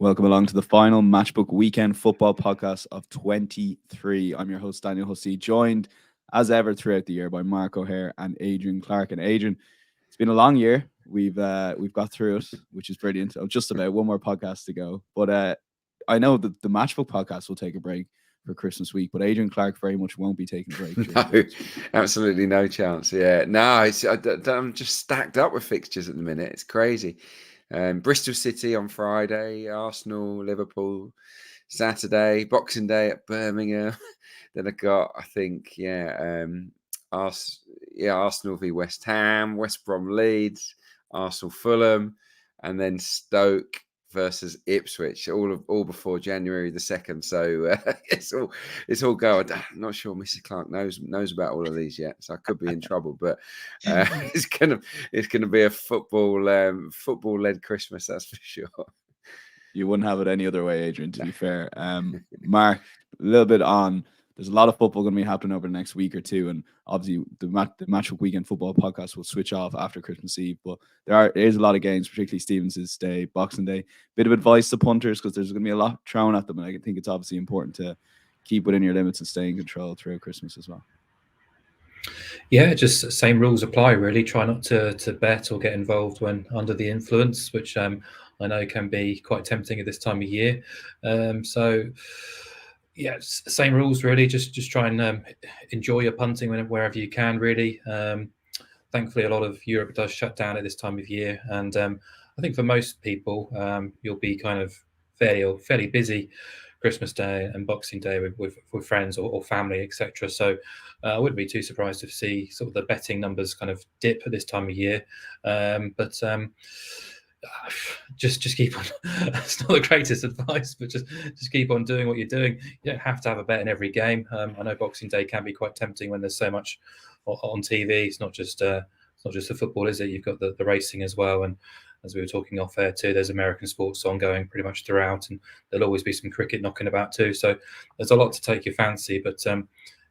Welcome along to the final Matchbook Weekend Football Podcast of 23. I'm your host, Daniel Hussey, joined as ever throughout the year by Mark O'Hare and Adrian Clarke. And Adrian, it's been a long year. We've got through it, which is brilliant. Just about one more podcast to go. But I know that the Matchbook podcast will take a break for Christmas week, but Adrian Clarke very much won't be taking a break. No, absolutely no chance. Yeah, no, I'm just stacked up with fixtures at the minute. It's crazy. Bristol City on Friday, Arsenal, Liverpool, Saturday, Boxing Day at Birmingham. Then I got, I think, Arsenal v West Ham, West Brom Leeds, Arsenal Fulham, and then Stoke versus Ipswich, all before January the 2nd. So it's all going. I'm not sure Mr. Clarke knows about all of these yet, so I could be in trouble. But it's gonna be a football led Christmas, that's for sure. You wouldn't have it any other way, Adrian, to be fair. Mark, a little bit on. There's a lot of football going to be happening over the next week or two, and obviously the Matchbook Weekend Football Podcast will switch off after Christmas Eve. But there is a lot of games, particularly Stevens' Day, Boxing Day. Bit of advice to punters because there's going to be a lot thrown at them, and I think it's obviously important to keep within your limits and stay in control throughout Christmas as well. Yeah, just same rules apply really. Try not to bet or get involved when under the influence, which I know can be quite tempting at this time of year. So yeah, same rules really. Just try and enjoy your punting wherever you can really. Thankfully, a lot of Europe does shut down at this time of year, and I think for most people, you'll be kind of fairly busy Christmas Day and Boxing Day with friends or family, etc. So I wouldn't be too surprised to see sort of the betting numbers kind of dip at this time of year. But just keep on. It's not the greatest advice, but just keep on doing what you're doing. You don't have to have a bet in every game. I know Boxing Day can be quite tempting when there's so much on TV. It's not just the football, is it? You've got the racing as well, and as we were talking off air too, there's American sports ongoing pretty much throughout, and there'll always be some cricket knocking about too. So there's a lot to take your fancy, but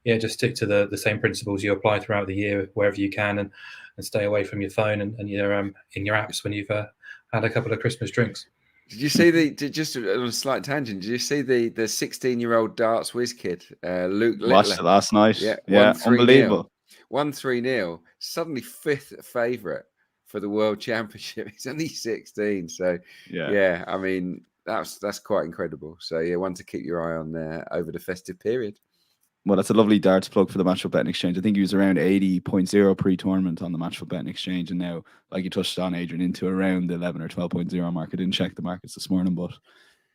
yeah, just stick to the same principles you apply throughout the year wherever you can, and stay away from your phone and your in your apps when you've had a couple of Christmas drinks. Did you see just on a slight tangent? Did you see the 16-year-old darts whiz kid, Luke Littler? Watched it last night. Yeah, unbelievable. 1-3-0. Suddenly fifth favourite for the World Championship. He's only 16, so yeah. I mean that's quite incredible. So yeah, one to keep your eye on there over the festive period. Well, that's a lovely darts plug for the Matchbook Betting Exchange. I think he was around 80.0 pre-tournament on the Matchbook Betting Exchange, and now, like you touched on, Adrian, into around the 11 or 12.0 mark. I didn't check the markets this morning, but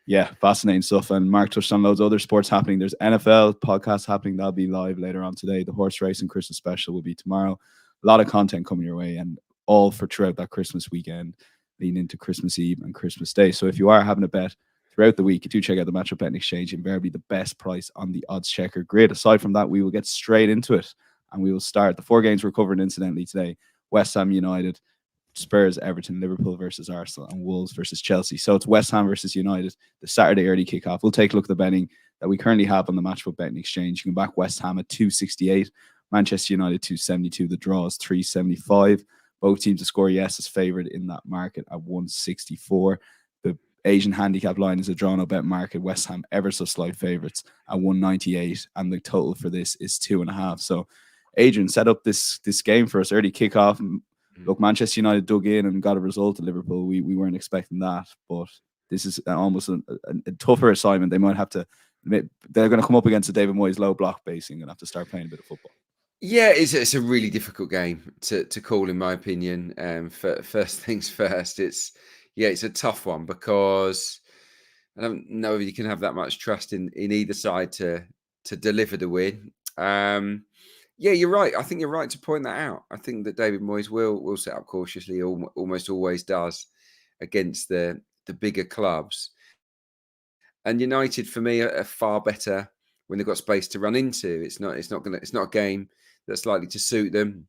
yeah, fascinating stuff. And Mark touched on loads of other sports happening. There's NFL podcasts happening. That'll be live later on today. The horse racing Christmas special will be tomorrow. A lot of content coming your way, and all for throughout that Christmas weekend, leading into Christmas Eve and Christmas Day. So if you are having a bet throughout the week, do check out the Matchbook Betting Exchange. Invariably the best price on the odds checker grid. Aside from that, we will get straight into it, and we will start the 4 games we're covering incidentally today: West Ham United, Spurs, Everton, Liverpool versus Arsenal, and Wolves versus Chelsea. So it's West Ham versus United, the Saturday early kickoff. We'll take a look at the betting that we currently have on the Matchbook Betting Exchange. You can back West Ham at 268, Manchester United 272. The draw is 375. Both teams to score yes is favoured in that market at 164. The Asian handicap line is a drawn up bet market. West Ham ever so slight favourites at 198, and the total for this is 2.5. So Adrian set up this game for us early kickoff. Look, Manchester United dug in and got a result at Liverpool. We weren't expecting that, but this is almost a tougher assignment. They might have to. They're going to come up against a David Moyes low block basing and have to start playing a bit of football. Yeah, it's a really difficult game to call, in my opinion. First things first, it's a tough one because I don't know if you can have that much trust in either side to deliver the win. Yeah, you're right. I think you're right to point that out. I think that David Moyes will set up cautiously, almost always does, against the bigger clubs. And United, for me, are far better when they've got space to run into. It's not a game that's likely to suit them.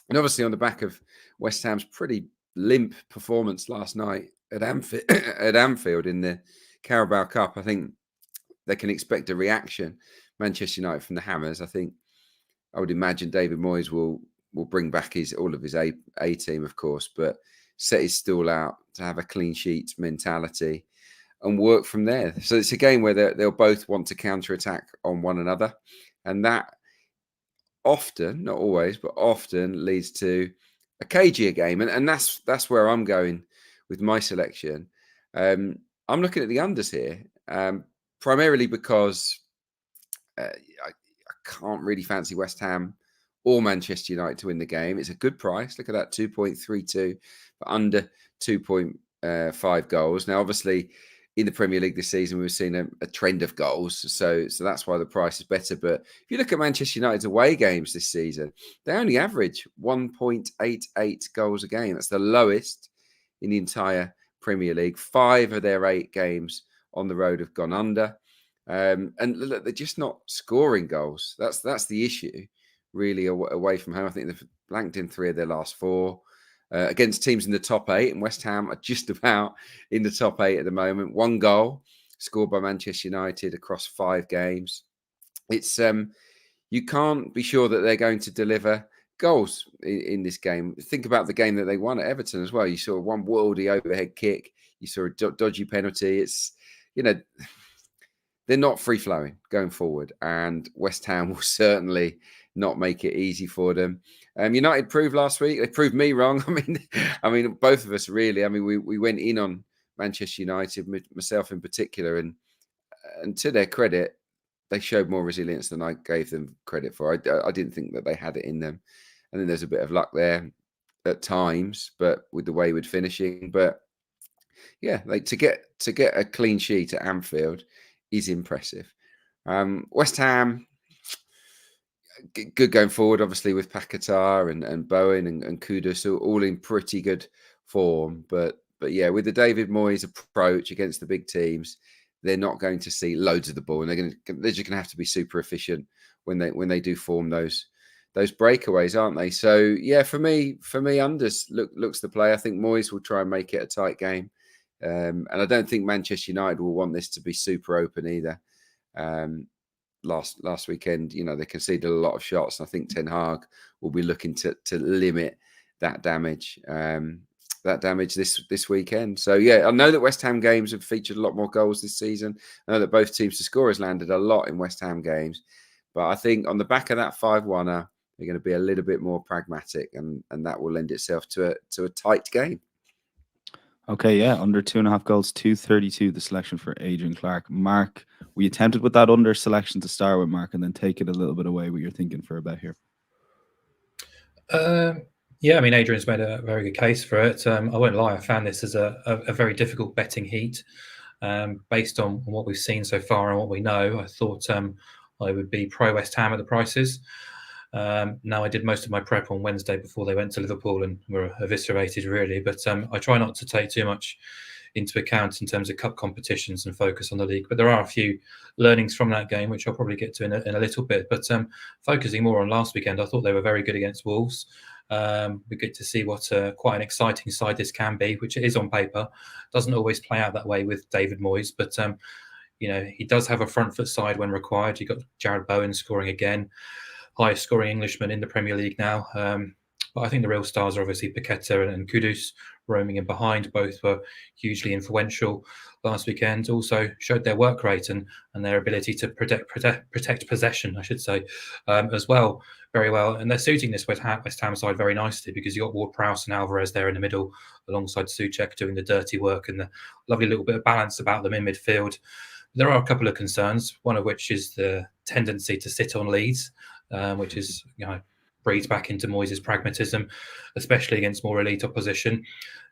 And obviously, on the back of West Ham's pretty limp performance last night at Anfield in the Carabao Cup, I think they can expect a reaction. Manchester United from the Hammers. I would imagine David Moyes will bring back all of his A team, of course, but set his stall out to have a clean sheet mentality. and work from there. So it's a game where they'll both want to counter-attack on one another, and that often, not always, but often leads to a cagier game, and that's where I'm going with my selection. I'm looking at the unders here, primarily because I can't really fancy West Ham or Manchester United to win the game. It's a good price. Look at that, 2.32 for under 2.5 goals. Now, obviously, in the Premier League this season, we've seen a trend of goals. So that's why the price is better. But if you look at Manchester United's away games this season, they only average 1.88 goals a game. That's the lowest in the entire Premier League. 5 of their 8 games on the road have gone under. And look, they're just not scoring goals. That's the issue, really, away from home. I think they've blanked in 3 of their last 4 against teams in the top 8, and West Ham are just about in the top 8 at the moment. 1 goal scored by Manchester United across 5 games. It's you can't be sure that they're going to deliver goals in this game. Think about the game that they won at Everton as well. You saw one worldy overhead kick. You saw a dodgy penalty. It's, they're not free-flowing going forward, and West Ham will certainly not make it easy for them. United proved last week. They proved me wrong. I mean, both of us really. I mean, we went in on Manchester United, myself in particular, and to their credit, they showed more resilience than I gave them credit for. I didn't think that they had it in them. I think there's a bit of luck there at times, but with the wayward finishing. But yeah, to get a clean sheet at Anfield is impressive. West Ham, good going forward, obviously, with Paquetá and Bowen and Kudus all in pretty good form. But yeah, with the David Moyes approach against the big teams, they're not going to see loads of the ball, and they're just going to have to be super efficient when they do form those breakaways, aren't they? So yeah, for me, unders looks the play. I think Moyes will try and make it a tight game. And I don't think Manchester United will want this to be super open either. Last weekend, they conceded a lot of shots. And I think Ten Hag will be looking to limit that damage. This weekend. So yeah, I know that West Ham games have featured a lot more goals this season. I know that both teams to score has landed a lot in West Ham games, but I think on the back of that 5-1er, they're going to be a little bit more pragmatic, and that will lend itself to a tight game. Okay, yeah, under 2.5 goals, 232, the selection for Adrian Clarke. Mark, we attempted with that under selection to start with, Mark, and then take it a little bit away what you're thinking for a bet here. Yeah, I mean, Adrian's made a very good case for it. I won't lie, I found this as a very difficult betting heat. Based on what we've seen so far and what we know, I thought I would be pro-West Ham at the prices. Now, I did most of my prep on Wednesday before they went to Liverpool and were eviscerated, really. But I try not to take too much into account in terms of cup competitions and focus on the league. But there are a few learnings from that game, which I'll probably get to in a little bit. But focusing more on last weekend, I thought they were very good against Wolves. We get to see what quite an exciting side this can be, which it is on paper. Doesn't always play out that way with David Moyes, but he does have a front foot side when required. You've got Jared Bowen scoring again, highest scoring Englishman in the Premier League now. But I think the real stars are obviously Paquetá and Kudus roaming in behind. Both were hugely influential last weekend. Also showed their work rate and their ability to protect possession, I should say, as well, very well. And they're suiting this West Ham side very nicely, because you've got Ward-Prowse and Alvarez there in the middle, alongside Souček doing the dirty work, and the lovely little bit of balance about them in midfield. There are a couple of concerns, one of which is the tendency to sit on leads, which is, breeds back into Moyes' pragmatism, especially against more elite opposition.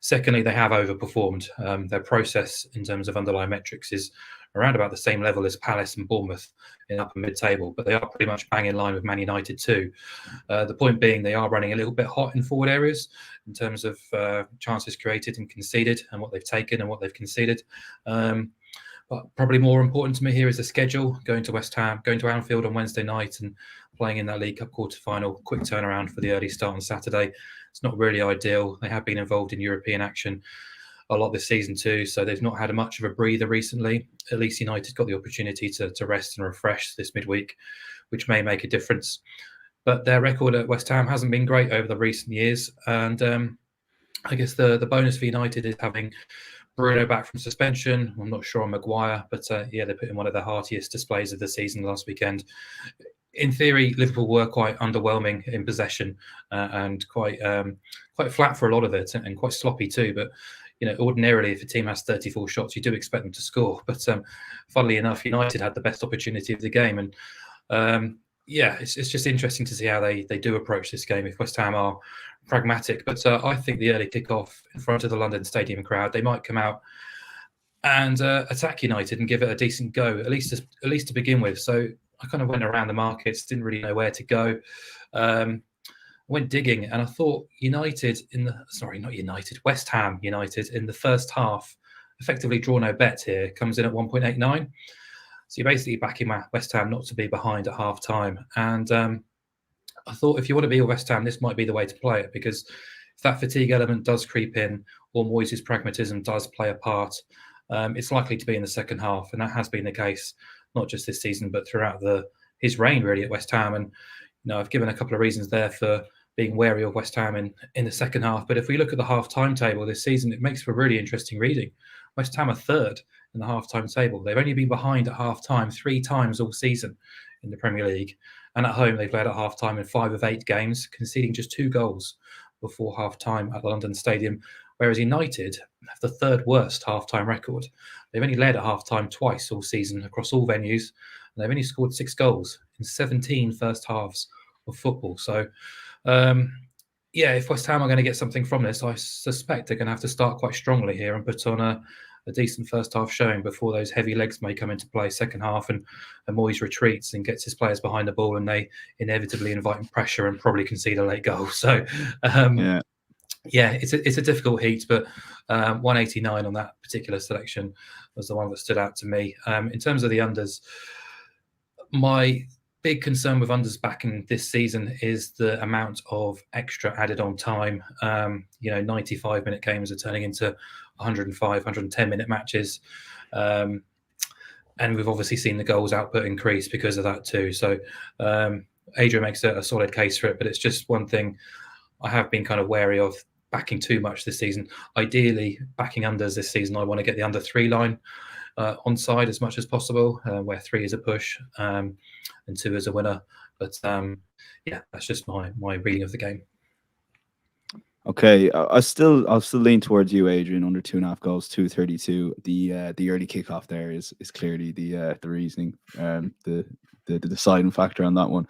Secondly, they have overperformed. Their process in terms of underlying metrics is around about the same level as Palace and Bournemouth in upper mid-table, but they are pretty much bang in line with Man United too. The point being, they are running a little bit hot in forward areas in terms of chances created and conceded, and what they've taken and what they've conceded. But probably more important to me here is the schedule. Going to West Ham, going to Anfield on Wednesday night and playing in that League Cup quarter-final. Quick turnaround for the early start on Saturday. It's not really ideal. They have been involved in European action a lot this season too, so they've not had much of a breather recently. At least United got the opportunity to rest and refresh this midweek, which may make a difference. But their record at West Ham hasn't been great over the recent years, and I guess the bonus for United is having Bruno back from suspension. I'm not sure on Maguire, but yeah, they put in one of the heartiest displays of the season last weekend. In theory, Liverpool were quite underwhelming in possession and quite flat for a lot of it, and quite sloppy too. But ordinarily, if a team has 34 shots, you do expect them to score. But funnily enough, United had the best opportunity of the game, and yeah, it's just interesting to see how they do approach this game. If West Ham are pragmatic, but I think the early kickoff in front of the London Stadium crowd, they might come out and attack United and give it a decent go, at least to begin with. So I kind of went around the markets, didn't really know where to go. I went digging, and I thought West Ham United in the first half, effectively draw no bet here, comes in at 1.89. So you're basically backing West Ham not to be behind at half time. And I thought if you want to be a West Ham, this might be the way to play it, because if that fatigue element does creep in, or Moyes' pragmatism does play a part, it's likely to be in the second half. And that has been the case, not just this season, but throughout his reign really at West Ham. And I've given a couple of reasons there for being wary of West Ham in the second half. But if we look at the half-time table this season, it makes for really interesting reading. West Ham are third in the half-time table. They've only been behind at half-time 3 times all season in the Premier League. And at home, they've led at half-time in 5 of 8 games, conceding just 2 goals before half-time at the London Stadium, whereas United have the third worst half-time record. They've only led at half-time twice all season across all venues, and they've only scored 6 goals in 17 first halves of football. So, yeah, if West Ham are going to get something from this, I suspect they're going to have to start quite strongly here and put on a decent first half showing before those heavy legs may come into play second half, and Moyes retreats and gets his players behind the ball, and they inevitably invite pressure and probably concede a late goal. So, yeah, it's a difficult heat, but 189 on that particular selection was the one that stood out to me. In terms of the unders, my big concern with unders backing this season is the amount of extra added on time. 95-minute games are turning into 105, 110-minute matches. And we've obviously seen the goals output increase because of that too. So Adrian makes a solid case for it, but it's just one thing I have been kind of wary of backing too much this season. Ideally, backing unders this season, I want to get the under 3 line onside as much as possible, where 3 is a push and 2 is a winner. But yeah, that's just my reading of the game. Okay, I'll still lean towards you, Adrian. Under 2.5 goals, 232. The early kickoff there is clearly the reasoning, the deciding factor on that one.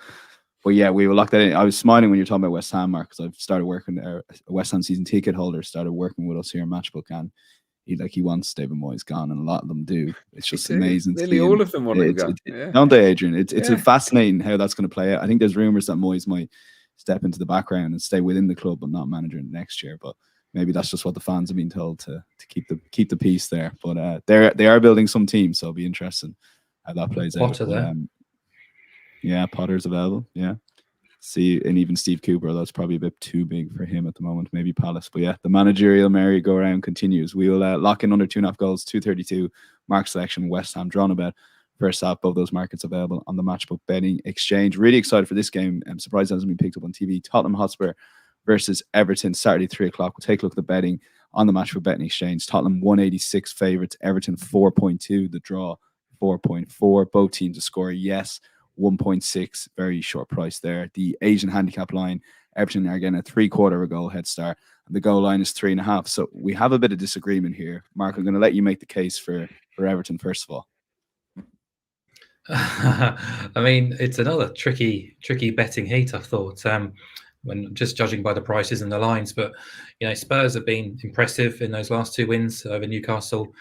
But yeah, we will lock that in. I was smiling when you're talking about West Ham, Mark, because I've started working. A West Ham season ticket holder started working with us here in Matchbook, and he wants David Moyes gone, and a lot of them do. It's just amazing. Nearly all of them want him gone. Don't they, Adrian? It's a fascinating how that's going to play out. I think there's rumours that Moyes might step into the background and stay within the club, but not managing next year. But maybe that's just what the fans have been told to keep the peace there. But they are building some teams, so it'll be interesting how that plays out. Yeah, Potter's available. Yeah. See, and even Steve Cooper, that's probably a bit too big for him at the moment. Maybe Palace. But yeah, the managerial merry-go-round continues. We will lock in under 2.5 goals, 232. Mark selection, West Ham drawn about. First half, both those markets available on the Matchbook betting exchange. Really excited for this game. I'm surprised it hasn't been picked up on TV. Tottenham Hotspur versus Everton, Saturday, 3 o'clock. We'll take a look at the betting on the Matchbook betting exchange. Tottenham 186 favourites. Everton 4.2. The draw 4.4. Both teams to score, yes. 1.6, very short price there. The Asian handicap line, Everton are getting a 3/4 goal head start, and the goal line is 3.5. So we have a bit of disagreement here. Mark, I'm going to let you make the case for Everton first of all. I mean, it's another tricky betting heat, I thought, when just judging by the prices and the lines. But Spurs have been impressive in those last 2 wins over Newcastle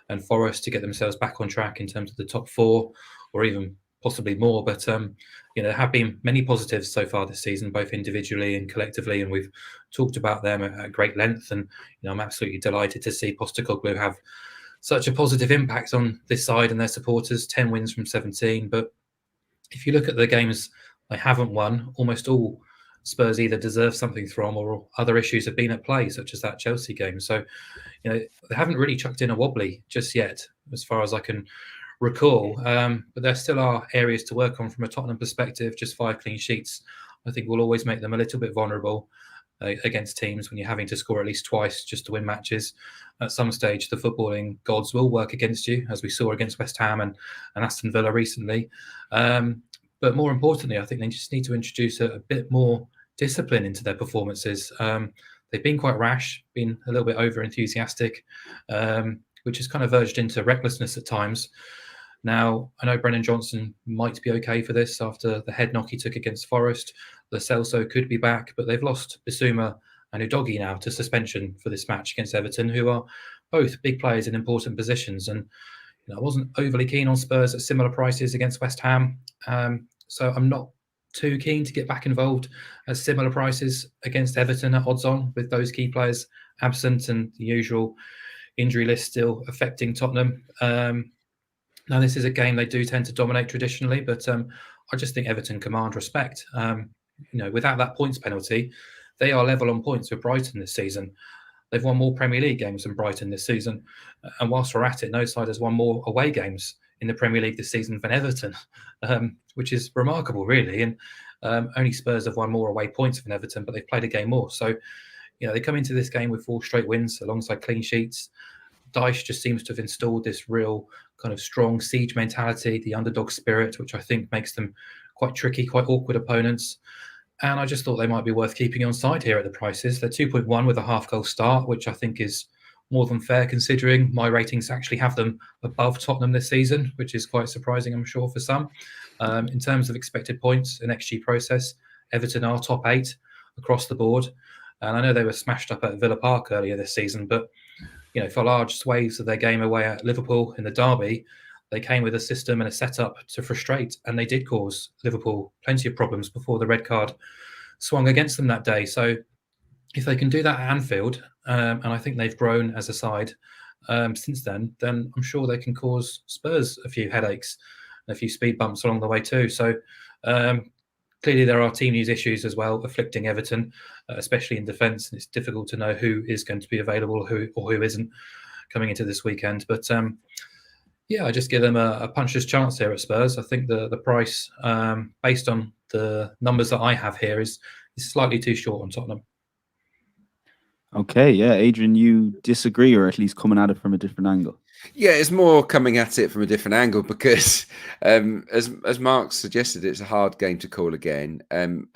and Forest to get themselves back on track in terms of the top 4, or even possibly more. But there have been many positives so far this season, both individually and collectively, and we've talked about them at great length. And I'm absolutely delighted to see Postecoglou have such a positive impact on this side and their supporters. 10 wins from 17. But if you look at the games they haven't won, almost all Spurs either deserve something from, or other issues have been at play, such as that Chelsea game. So they haven't really chucked in a wobbly just yet, as far as I can recall, but there still are areas to work on from a Tottenham perspective. Just 5 clean sheets, I think, will always make them a little bit vulnerable. against teams when you're having to score at least twice just to win matches. At some stage, the footballing gods will work against you, as we saw against West Ham and Aston Villa recently. But more importantly, I think they just need to introduce a bit more discipline into their performances. They've been quite rash, been a little bit over enthusiastic, which has kind of verged into recklessness at times. Now, I know Brennan Johnson might be okay for this after the head knock he took against Forest. Lo Celso could be back, but they've lost Bissouma and Udogie now to suspension for this match against Everton, who are both big players in important positions. And I wasn't overly keen on Spurs at similar prices against West Ham. So I'm not too keen to get back involved at similar prices against Everton at odds on, with those key players absent and the usual injury list still affecting Tottenham. Now, this is a game they do tend to dominate traditionally, but I just think Everton command respect. Without that points penalty, they are level on points with Brighton this season. They've won more Premier League games than Brighton this season. And whilst we're at it, no side has won more away games in the Premier League this season than Everton, which is remarkable, really. And only Spurs have won more away points than Everton, but they've played a game more. So, they come into this game with 4 straight wins alongside clean sheets. Dyche just seems to have installed this real kind of strong siege mentality, the underdog spirit, which I think makes them quite tricky, quite awkward opponents. And I just thought they might be worth keeping on side here at the prices. They're 2.1 with a half-goal start, which I think is more than fair considering my ratings actually have them above Tottenham this season, which is quite surprising, I'm sure, for some. In terms of expected points and XG process, Everton are top 8 across the board. And I know they were smashed up at Villa Park earlier this season, but for large swathes of their game away at Liverpool in the derby, they came with a system and a setup to frustrate, and they did cause Liverpool plenty of problems before the red card swung against them that day. So if they can do that at Anfield, and I think they've grown as a side since then I'm sure they can cause Spurs a few headaches and a few speed bumps along the way too. So clearly there are team news issues as well afflicting Everton, especially in defence, and it's difficult to know who is going to be available who isn't coming into this weekend. But I just give them a puncher's chance here at Spurs. I think the price, based on the numbers that I have here, is slightly too short on Tottenham. Okay, yeah, Adrian, you disagree, or at least coming at it from a different angle? Yeah, it's more coming at it from a different angle because, as Mark suggested, it's a hard game to call again. And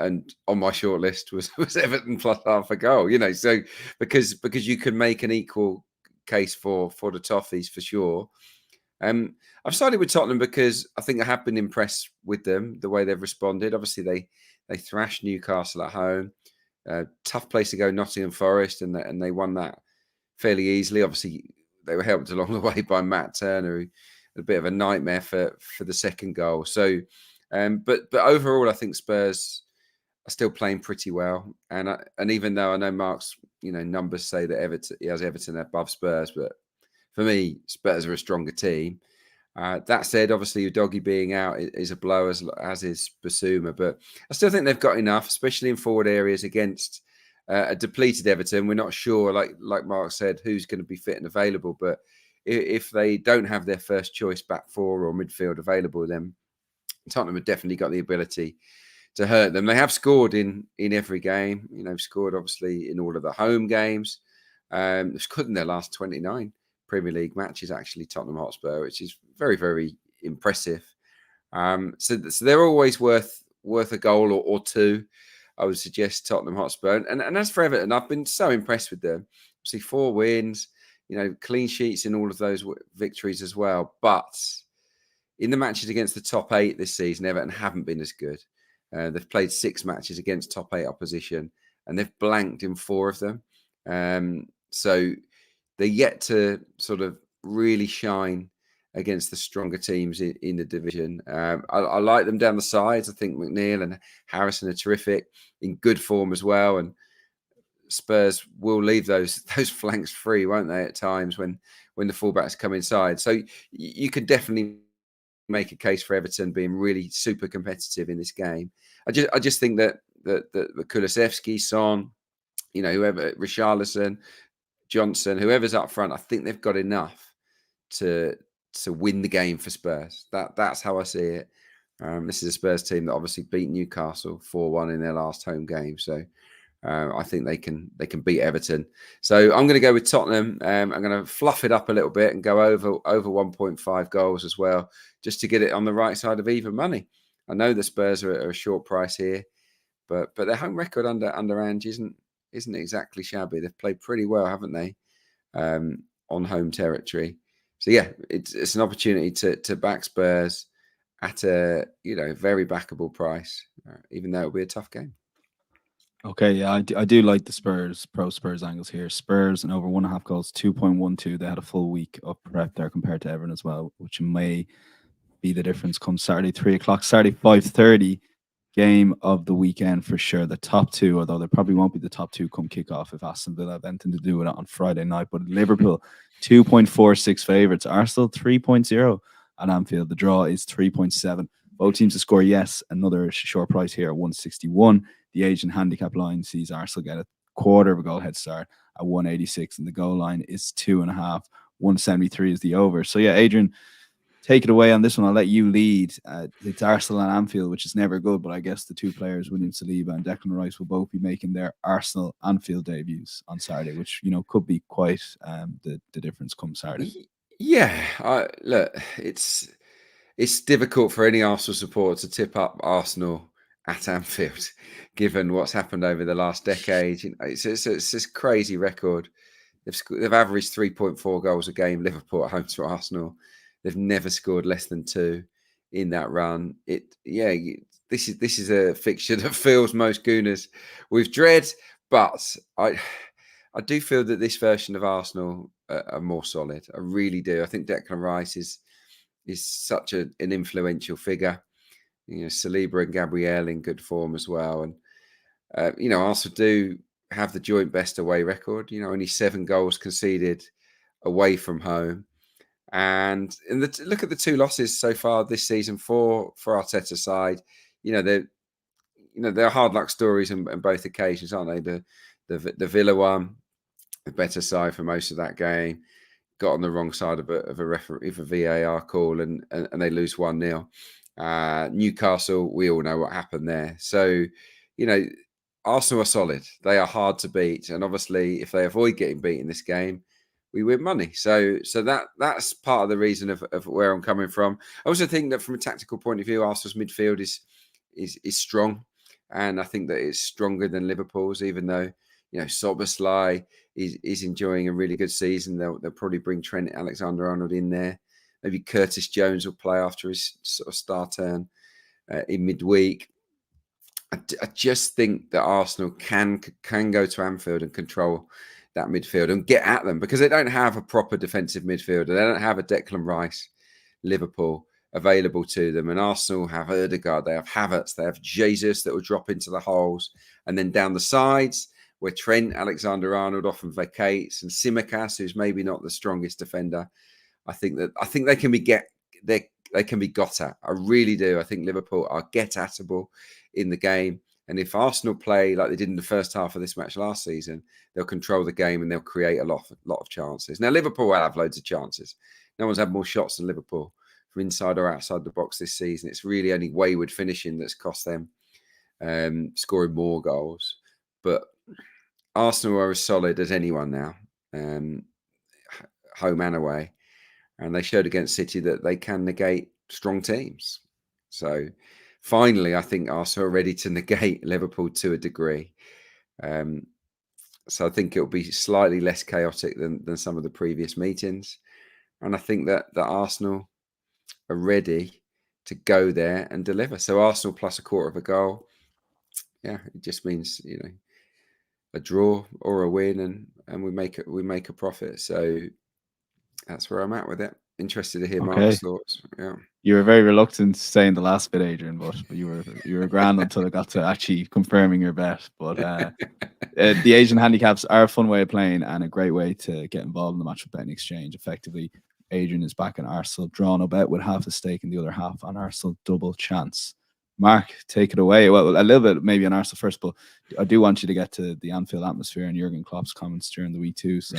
on my shortlist was Everton plus half a goal. So because you can make an equal case for the Toffees for sure. I've sided with Tottenham because I think I have been impressed with them, the way they've responded. Obviously, they thrashed Newcastle at home. Tough place to go, Nottingham Forest, and they won that fairly easily. Obviously, they were helped along the way by Matt Turner, who had a bit of a nightmare for the second goal. So, but overall, I think Spurs are still playing pretty well. And even though I know Mark's numbers say that he has Everton above Spurs, but for me, Spurs are a stronger team. That said, obviously, Udogie being out is a blow, as is Bissouma. But I still think they've got enough, especially in forward areas against a depleted Everton. We're not sure, like Mark said, who's going to be fit and available. But if they don't have their first choice back four or midfield available, then Tottenham have definitely got the ability to hurt them. They have scored in every game. Scored obviously in all of the home games. They've scored in their last 29 Premier League matches, actually, Tottenham Hotspur, which is very, very impressive. So they're always worth a goal or two, I would suggest, Tottenham Hotspur. And as for Everton, I've been so impressed with them. Obviously, 4 wins, clean sheets in all of those victories as well. But in the matches against the top 8 this season, Everton haven't been as good. They've played 6 matches against top 8 opposition, and they've blanked in 4 of them. So they're yet to sort of really shine against the stronger teams in the division. I like them down the sides. I think McNeil and Harrison are terrific, in good form as well. And Spurs will leave those flanks free, won't they, at times when the fullbacks come inside. So you could definitely make a case for Everton being really super competitive in this game. I just think that Kulusevski, Son, whoever, Richarlison, Johnson, whoever's up front, I think they've got enough to win the game for Spurs. That's how I see it. This is a Spurs team that obviously beat Newcastle 4-1 in their last home game. So I think they can beat Everton. So I'm going to go with Tottenham. I'm going to fluff it up a little bit and go over 1.5 goals as well, just to get it on the right side of even money. I know the Spurs are a short price here, but their home record under Ange isn't exactly shabby. They've played pretty well, haven't they, on home territory? So yeah, it's an opportunity to back Spurs at a very backable price, even though it'll be a tough game. Okay, yeah, I do like the Spurs, pro Spurs angles here. Spurs and over 1.5 goals, 2.12. They had a full week of prep there compared to Everton as well, which may be the difference come Saturday, 3 o'clock, Saturday, 5:30. Game of the weekend for sure. The top two, although there probably won't be the top two come kickoff if Aston Villa have anything to do with it on Friday night. But Liverpool, 2.46 favourites. Arsenal, 3.0 at Anfield. The draw is 3.7. Both teams to score, yes. Another short price here at 161. The Asian handicap line sees Arsenal get a quarter of a goal head start at 186, and the goal line is 2.5. 173 is the over. So yeah, Adrian, take it away on this one. I'll let you lead. It's Arsenal and Anfield, which is never good, but I guess the two players, William Saliba and Declan Rice, will both be making their Arsenal Anfield debuts on Saturday, which could be quite the difference come Saturday. Yeah, look, it's difficult for any Arsenal supporter to tip up Arsenal at Anfield, given what's happened over the last decade. It's this crazy record. They've averaged 3.4 goals a game, Liverpool at home to Arsenal. They've never scored less than 2 in that run. This is a fixture that fills most Gooners with dread, but I do feel that this version of Arsenal are more solid. I really do. I think Declan Rice is such an influential figure. Saliba and Gabriel in good form as well, and Arsenal do have the joint best away record. Only 7 goals conceded away from home. And look at the 2 losses so far this season for Arteta's side. They're hard luck stories on both occasions, aren't they? The Villa one, the better side for most of that game, got on the wrong side of a referee, of a VAR call, and they lose 1-0. Newcastle, we all know what happened there. So, Arsenal are solid. They are hard to beat, and obviously, if they avoid getting beat in this game, we win money. So that's part of the reason of where I'm coming from. I also think that from a tactical point of view, Arsenal's midfield is strong, and I think that it's stronger than Liverpool's. Even though Szoboszlai is enjoying a really good season, they'll probably bring Trent Alexander-Arnold in there. Maybe Curtis Jones will play after his sort of star turn in midweek. I just think that Arsenal can go to Anfield and control that midfield and get at them, because they don't have a proper defensive midfielder. They don't have a Declan Rice, Liverpool, available to them. And Arsenal have Ødegaard, they have Havertz, they have Jesus that will drop into the holes. And then down the sides, where Trent Alexander-Arnold often vacates, and Tsimikas, who's maybe not the strongest defender, I think they can be got at. I really do. I think Liverpool are get-atable in the game. And if Arsenal play like they did in the first half of this match last season, they'll control the game and they'll create a lot of chances. Now, Liverpool will have loads of chances. No one's had more shots than Liverpool from inside or outside the box this season. It's really only wayward finishing that's cost them scoring more goals. But Arsenal are as solid as anyone now, home and away. And they showed against City that they can negate strong teams. So finally, I think Arsenal are ready to negate Liverpool to a degree. So I think it'll be slightly less chaotic than some of the previous meetings. And I think that Arsenal are ready to go there and deliver. So Arsenal plus a quarter of a goal. Yeah, it just means, a draw or a win, and we make a profit. So that's where I'm at with it. Interested to hear Mark's thoughts. Yeah. You were very reluctant to say in the last bit, Adrian, but you were grand until it got to actually confirming your bet. But the Asian handicaps are a fun way of playing and a great way to get involved in the match with betting exchange. Effectively, Adrian is back in Arsenal, drawn a bet with half a stake and the other half on Arsenal double chance. Mark, take it away. Well, a little bit maybe on Arsenal first, but I do want you to get to the Anfield atmosphere and Jurgen Klopp's comments during the week too. So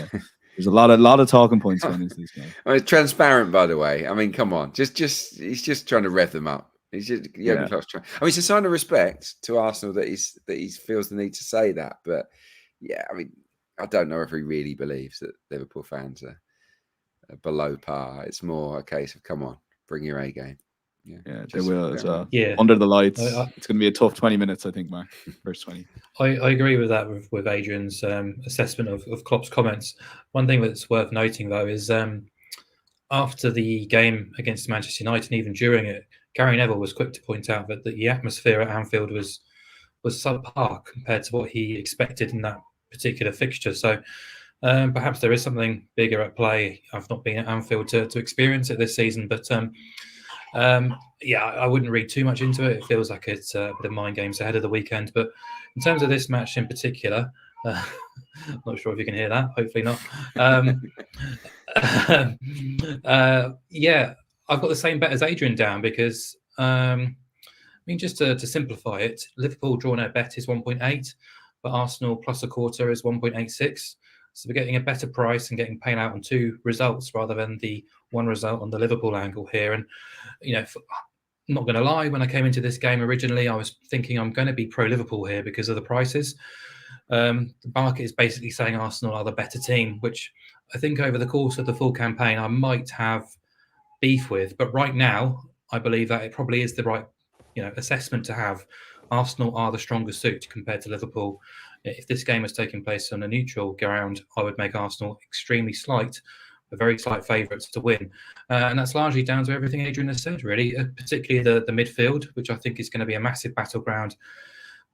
there's a lot of talking points going into this game. I mean, it's transparent, by the way. I mean, come on, he's just trying to rev them up. He's just Jurgen Klopp's trying. I mean, it's a sign of respect to Arsenal that he feels the need to say that. But yeah, I mean, I don't know if he really believes that Liverpool fans are below par. It's more a case of, come on, bring your A game. Yeah, they will as well. Yeah, under the lights, it's going to be a tough 20 minutes, I think, Mark. First 20. I agree with that with Adrian's assessment of Klopp's comments. One thing that's worth noting, though, is after the game against Manchester United, and even during it, Gary Neville was quick to point out that the atmosphere at Anfield was subpar compared to what he expected in that particular fixture. So perhaps there is something bigger at play. I've not been at Anfield to experience it this season, but I wouldn't read too much into it. It feels like it's a bit of mind games ahead of the weekend. But in terms of this match in particular, I'm not sure if you can hear that. Hopefully not. I've got the same bet as Adrian down because, just to simplify it, Liverpool draw no bet is 1.8, but Arsenal plus a quarter is 1.86. So we're getting a better price and getting paid out on two results rather than the one result on the Liverpool angle here. And, I'm not going to lie, when I came into this game originally, I was thinking I'm going to be pro-Liverpool here because of the prices. The market is basically saying Arsenal are the better team, which I think over the course of the full campaign I might have beef with. But right now, I believe that it probably is the right assessment to have. Arsenal are the stronger suit compared to Liverpool. If this game was taking place on a neutral ground, I would make Arsenal extremely slight, a very slight favourites to win. And that's largely down to everything Adrian has said, really, particularly the midfield, which I think is going to be a massive battleground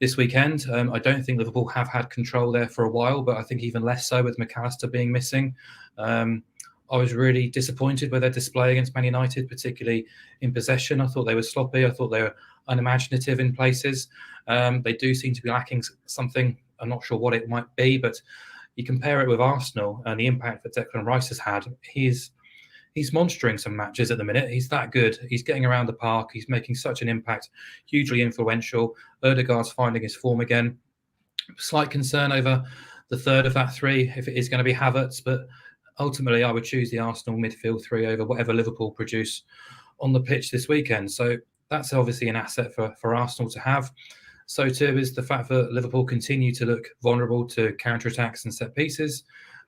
this weekend. I don't think Liverpool have had control there for a while, but I think even less so with McAllister being missing. I was really disappointed with their display against Man United, particularly in possession. I thought they were sloppy. I thought they were unimaginative in places. They do seem to be lacking something. I'm not sure what it might be, but you compare it with Arsenal and the impact that Declan Rice has had. He's monstering some matches at the minute. He's that good. He's getting around the park. He's making such an impact, hugely influential. Odegaard's finding his form again. Slight concern over the third of that three, if it is going to be Havertz, but ultimately I would choose the Arsenal midfield three over whatever Liverpool produce on the pitch this weekend. So that's obviously an asset for Arsenal to have. So too is the fact that Liverpool continue to look vulnerable to counterattacks and set pieces.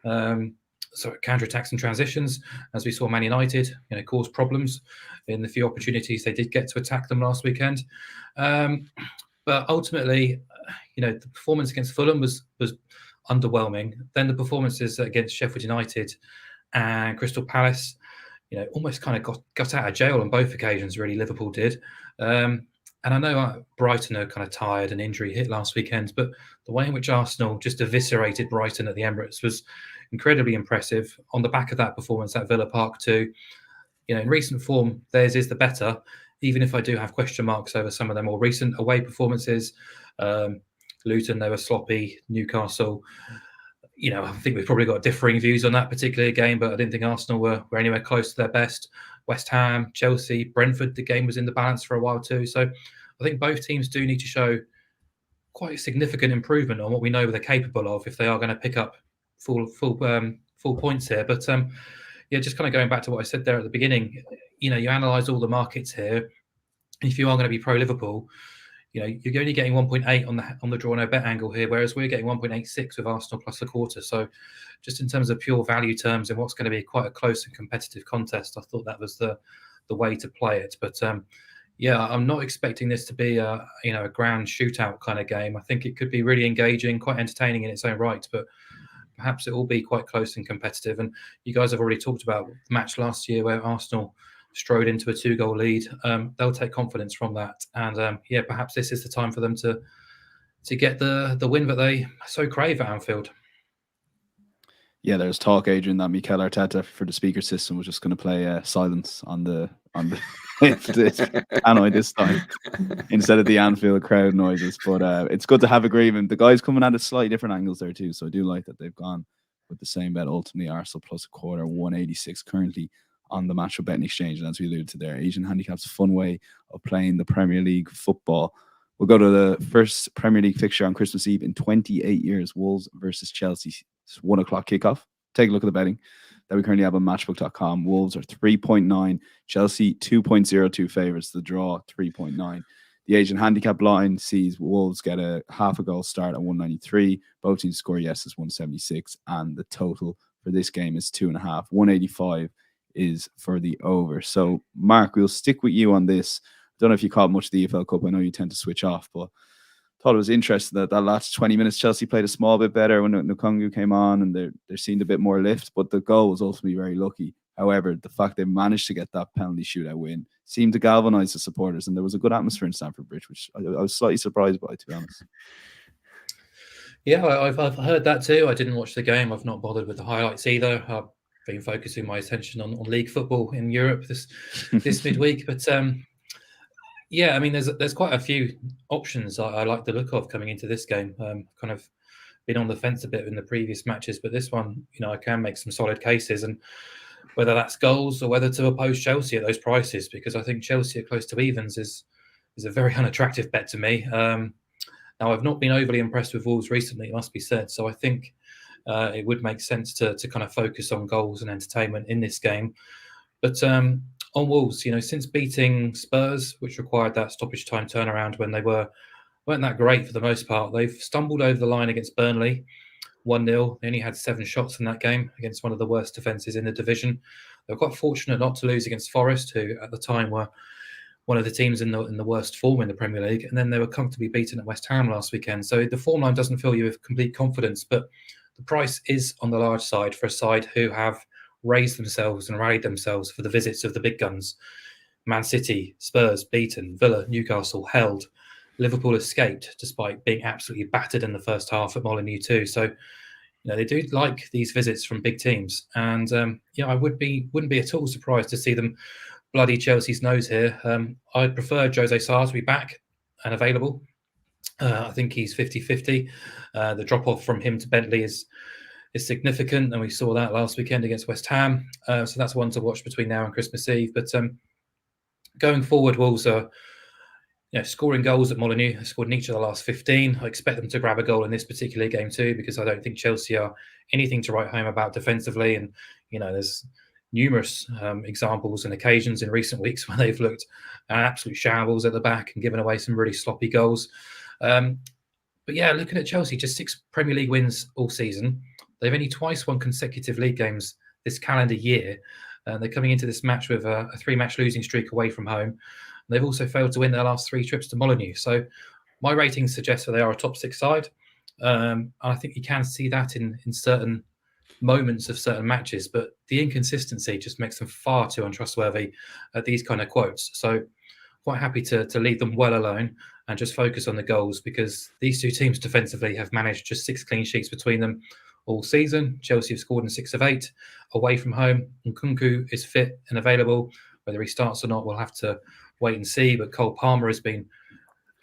Counterattacks and transitions, as we saw Man United, cause problems in the few opportunities they did get to attack them last weekend. But ultimately, the performance against Fulham was underwhelming. Then the performances against Sheffield United and Crystal Palace, almost kind of got out of jail on both occasions, really, Liverpool did. And I know Brighton are kind of tired and injury hit last weekend, but the way in which Arsenal just eviscerated Brighton at the Emirates was incredibly impressive. On the back of that performance at Villa Park too, in recent form, theirs is the better, even if I do have question marks over some of their more recent away performances. Luton, they were sloppy. Newcastle, I think we've probably got differing views on that particular game, but I didn't think Arsenal were anywhere close to their best. West Ham, Chelsea, Brentford, the game was in the balance for a while too. So I think both teams do need to show quite a significant improvement on what we know they're capable of if they are going to pick up full points here. But just kind of going back to what I said there at the beginning, you analyse all the markets here. If you are going to be pro-Liverpool, you're only getting 1.8 on the draw no bet angle here, whereas we're getting 1.86 with Arsenal plus a quarter. So just in terms of pure value terms and what's going to be quite a close and competitive contest, I thought that was the way to play it. But I'm not expecting this to be a grand shootout kind of game. I think it could be really engaging, quite entertaining in its own right, but perhaps it will be quite close and competitive. And you guys have already talked about the match last year where Arsenal strode into a 2-goal lead. They'll take confidence from that, and perhaps this is the time for them to get the win that they so crave at Anfield. Yeah, there's talk, Adrian, that Mikel Arteta for the speaker system was just going to play silence on the tannoy this time instead of the Anfield crowd noises. But it's good to have agreement. The guys coming at it slightly different angles there too, so I do like that they've gone with the same bet. Ultimately, Arsenal plus a quarter, 186 currently on the match betting exchange. And as we alluded to there, Asian Handicap's a fun way of playing the Premier League football. We'll go to the first Premier League fixture on Christmas Eve in 28 years, Wolves versus Chelsea. It's 1:00 kickoff. Take a look at the betting. that we currently have on matchbook.com. Wolves are 3.9, Chelsea 2.02 favourites. The draw 3.9. The Asian handicap line sees Wolves get a half a goal start at 193. Both teams score yes is 176, and the total for this game is 2.5. 185 is for the over. So, Mark, we'll stick with you on this. Don't know if you caught much of the EFL Cup. I know you tend to switch off, but thought it was interesting that last 20 minutes Chelsea played a small bit better when Nkunku came on, and there seemed a bit more lift, but the goal was ultimately very lucky. However, the fact they managed to get that penalty shootout win seemed to galvanise the supporters, and there was a good atmosphere in Stamford Bridge, which I was slightly surprised by, to be honest. Yeah, I've heard that too. I didn't watch the game. I've not bothered with the highlights either. I've been focusing my attention on league football in Europe this midweek. But yeah, I mean, there's quite a few options I like the look of coming into this game. Kind of been on the fence a bit in the previous matches, but this one, I can make some solid cases, and whether that's goals or whether to oppose Chelsea at those prices, because I think Chelsea are close to evens is a very unattractive bet to me. Now, I've not been overly impressed with Wolves recently, it must be said. So I think it would make sense to kind of focus on goals and entertainment in this game. But on Wolves, since beating Spurs, which required that stoppage time turnaround when they weren't that great for the most part, they've stumbled over the line against Burnley, 1-0. They only had 7 shots in that game against one of the worst defences in the division. They were quite fortunate not to lose against Forest, who at the time were one of the teams in the worst form in the Premier League, and then they were comfortably beaten at West Ham last weekend. So the form line doesn't fill you with complete confidence, but the price is on the large side for a side who have raised themselves and rallied themselves for the visits of the big guns. Man City, Spurs beaten, Villa, Newcastle held, Liverpool escaped despite being absolutely battered in the first half at Molineux too. So they do like these visits from big teams, and I wouldn't be at all surprised to see them bloody Chelsea's nose here. I'd prefer Jose Sarr to be back and available. I think he's 50-50. The drop-off from him to Bentley is significant, and we saw that last weekend against West Ham. So that's one to watch between now and Christmas Eve. But going forward, Wolves are scoring goals at Molineux. They scored in each of the last 15. I expect them to grab a goal in this particular game too, because I don't think Chelsea are anything to write home about defensively. And, there's numerous examples and occasions in recent weeks where they've looked absolute shambles at the back and given away some really sloppy goals. But yeah, looking at Chelsea, just 6 Premier League wins all season. They've only twice won consecutive league games this calendar year. They're coming into this match with a 3-match losing streak away from home. They've also failed to win their last 3 trips to Molineux. So my ratings suggest that they are a top 6 side. And I think you can see that in certain moments of certain matches, but the inconsistency just makes them far too untrustworthy at these kind of quotes. So quite happy to leave them well alone and just focus on the goals, because these two teams defensively have managed just 6 clean sheets between them all season. Chelsea have scored in 6 of 8 away from home. Nkunku is fit and available. Whether he starts or not, we'll have to wait and see. But Cole Palmer has been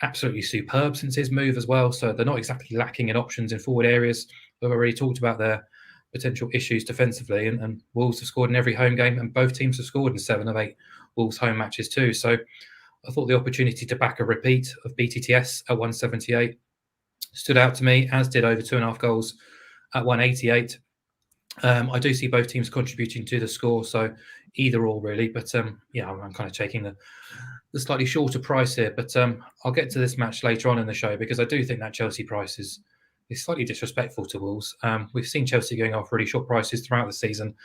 absolutely superb since his move as well. So they're not exactly lacking in options in forward areas. We've already talked about their potential issues defensively, and Wolves have scored in every home game, and both teams have scored in 7 of 8 Wolves home matches too. So I thought the opportunity to back a repeat of BTTS at 178 stood out to me, as did over 2.5 goals at 188. I do see both teams contributing to the score, so either or really. But I'm kind of taking the slightly shorter price here. But I'll get to this match later on in the show, because I do think that Chelsea price is slightly disrespectful to Wolves. We've seen Chelsea going off really short prices throughout the season,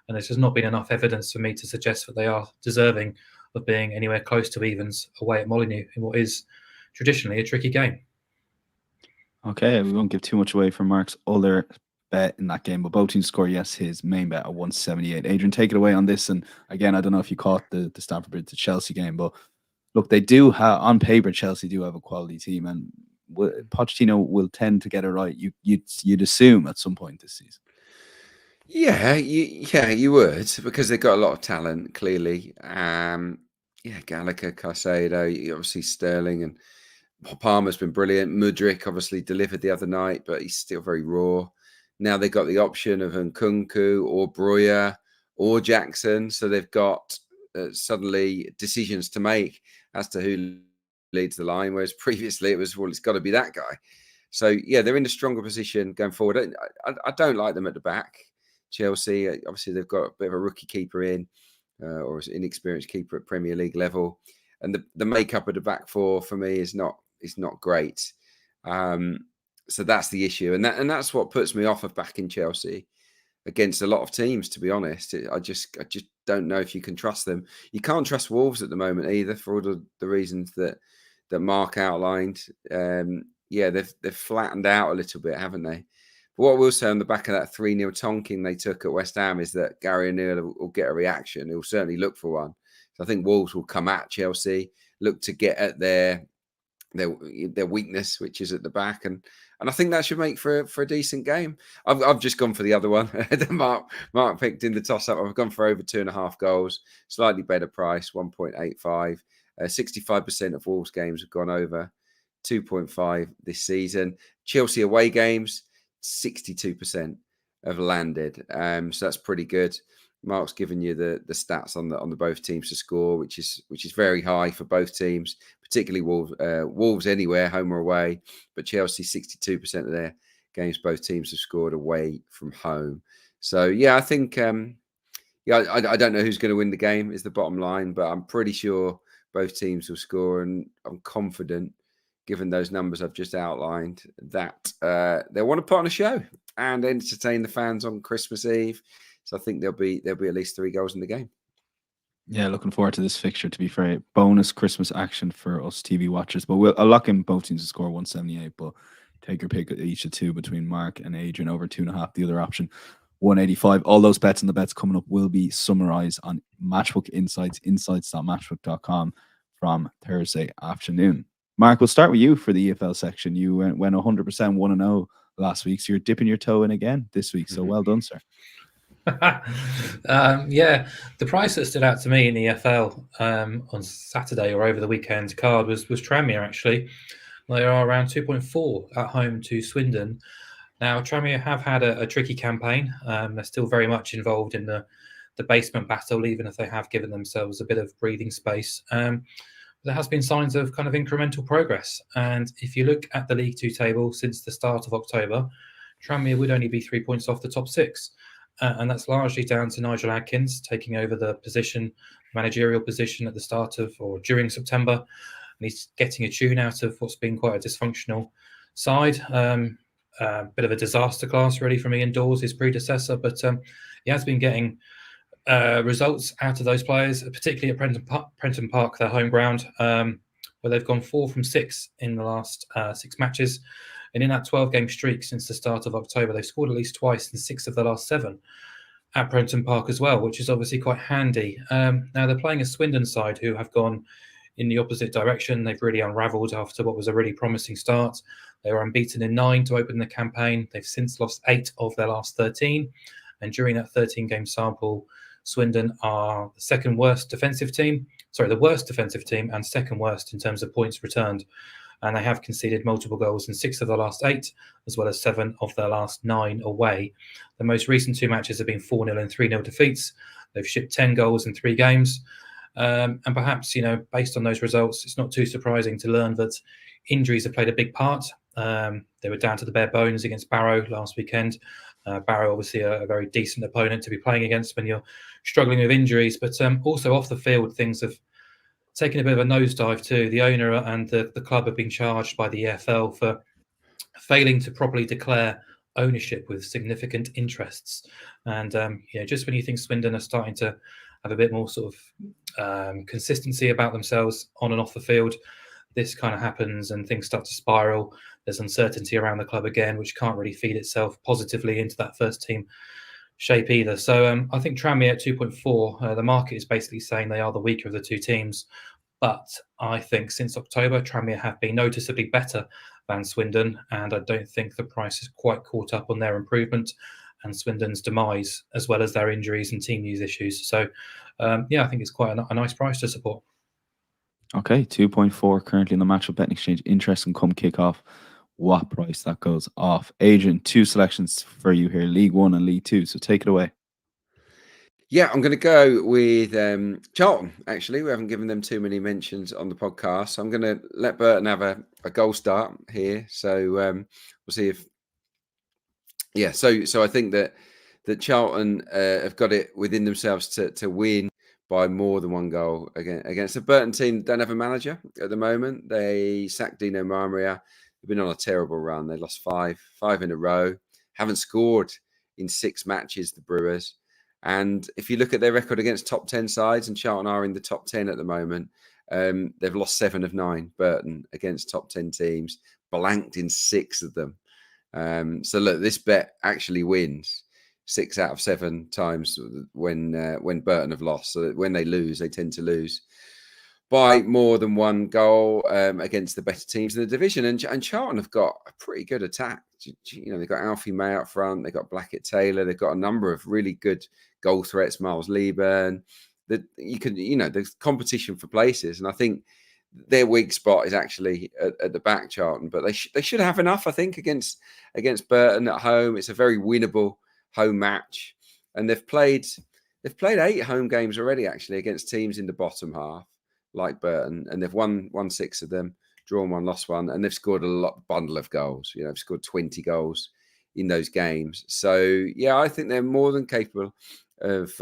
and there's just not been enough evidence for me to suggest that they are deserving of being anywhere close to evens away at Molineux in what is traditionally a tricky game. Okay, we won't give too much away from Mark's other bet in that game, but both teams score yes, his main bet at 178. Adrian, take it away on this. And again, I don't know if you caught the Stamford Bridge to Chelsea game, but look, they do have, on paper, Chelsea do have a quality team, and Pochettino will tend to get it right. You'd assume at some point this season. Yeah, you would, because they've got a lot of talent, clearly. Gallagher, Caicedo, obviously Sterling, and Palmer's been brilliant. Mudryk obviously delivered the other night, but he's still very raw. Now they've got the option of Nkunku or Breuer or Jackson, so they've got suddenly decisions to make as to who leads the line, whereas previously it was, well, it's got to be that guy. So yeah, they're in a stronger position going forward. I don't like them at the back. Chelsea. Obviously, they've got a bit of a rookie keeper in, or an inexperienced keeper at Premier League level, and the makeup of the back four for me is not great. So that's the issue, and that's what puts me off of backing Chelsea against a lot of teams. To be honest, I just don't know if you can trust them. You can't trust Wolves at the moment either, for all the reasons that Mark outlined. They've flattened out a little bit, haven't they? But what we'll say on the back of that 3-0 tonking they took at West Ham is that Gary O'Neill will get a reaction. He'll certainly look for one. So I think Wolves will come at Chelsea, look to get at their weakness, which is at the back, and I think that should make for a decent game. I've just gone for the other one that Mark picked in the toss up. I've gone for over 2.5 goals, slightly better price, 1.85. 65% of Wolves games have gone over 2.5 this season. Chelsea away games, 62% have landed. So that's pretty good. Mark's given you the stats on the both teams to score, which is very high for both teams, particularly Wolves anywhere, home or away. But Chelsea, 62% of their games both teams have scored away from home. So yeah, I think I don't know who's going to win the game is the bottom line, but I'm pretty sure both teams will score, and I'm confident, given those numbers I've just outlined, that they want to put on a show and entertain the fans on Christmas Eve. So I think there'll be at least 3 goals in the game. Yeah, looking forward to this fixture, to be fair. Bonus Christmas action for us TV watchers. But I'll lock in both teams to score 178, but take your pick at each of 2 between Mark and Adrian, over 2.5. The other option, 185. All those bets and the bets coming up will be summarized on Matchbook Insights, insights.matchbook.com from Thursday afternoon. Mark, we'll start with you for the EFL section. You went 100% 1-0 last week, so you're dipping your toe in again this week. So well done, sir. The price that stood out to me in the EFL on Saturday or over the weekend card was Tranmere, actually. They are around 2.4 at home to Swindon. Now, Tranmere have had a tricky campaign. They're still very much involved in the basement battle, even if they have given themselves a bit of breathing space. There has been signs of kind of incremental progress. And if you look at the League Two table since the start of October, Tranmere would only be 3 points off the top 6. And that's largely down to Nigel Adkins taking over the managerial position at the start of or during September. And he's getting a tune out of what's been quite a dysfunctional side. Bit of a disaster class, really, from Ian Dawes, his predecessor. But he has been getting results out of those players, particularly at Prenton Park, their home ground, where they've gone 4 from 6 in the last 6 matches. And in that 12-game streak since the start of October, they've scored at least twice in 6 of the last 7 at Prenton Park as well, which is obviously quite handy. Now, they're playing a Swindon side who have gone in the opposite direction. They've really unravelled after what was a really promising start. They were unbeaten in 9 to open the campaign. They've since lost 8 of their last 13. And during that 13-game sample, Swindon are the worst defensive team and second worst in terms of points returned. And they have conceded multiple goals in 6 of the last 8, as well as 7 of their last 9 away. The most recent 2 matches have been 4-0 and 3-0 defeats. They've shipped 10 goals in 3 games. And perhaps, based on those results, it's not too surprising to learn that injuries have played a big part. They were down to the bare bones against Barrow last weekend. Barrow, obviously, a very decent opponent to be playing against when you're struggling with injuries. But also off the field, things have taken a bit of a nosedive too. The owner and the club have been charged by the EFL for failing to properly declare ownership with significant interests. And just when you think Swindon are starting to have a bit more sort of consistency about themselves on and off the field, this kind of happens and things start to spiral. There's uncertainty around the club again, which can't really feed itself positively into that first team shape either. So I think Tranmere at 2.4, the market is basically saying they are the weaker of the 2 teams. But I think since October, Tranmere have been noticeably better than Swindon, and I don't think the price is quite caught up on their improvement and Swindon's demise, as well as their injuries and team use issues. So, I think it's quite a nice price to support. Okay, 2.4 currently in the Matchup Betting Exchange. Interesting come kick off. What price that goes off. Adrian, 2 selections for you here, League 1 and League 2. So take it away. Yeah, I'm going to go with Charlton, actually. We haven't given them too many mentions on the podcast. So I'm going to let Burton have a goal start here. So we'll see if... Yeah, so I think that that Charlton have got it within themselves to win by more than one goal against the Burton team. Don't have a manager at the moment. They sacked Dino Marmia. They've been on a terrible run. They lost five in a row. Haven't scored in 6 matches, the Brewers. And if you look at their record against top 10 sides, and Charlton are in the top 10 at the moment, they've lost 7 of 9, Burton, against top 10 teams, blanked in 6 of them. So look, this bet actually wins 6 out of 7 times when Burton have lost. So when they lose, they tend to lose by more than one goal against the better teams in the division. And Charlton have got a pretty good attack. You know, they've got Alfie May up front. They've got Blackett Taylor. They've got a number of really good goal threats. Miles Lieburn. That you can, you know, there's competition for places. And I think their weak spot is actually at the back, Charlton. But they should have enough, I think, against Burton at home. It's a very winnable home match. And they've played 8 home games already, actually, against teams in the bottom half, like Burton, and they've won 6 of them, drawn 1, lost 1, and they've scored a bundle of goals. You know, they've scored 20 goals in those games. So yeah, I think they're more than capable of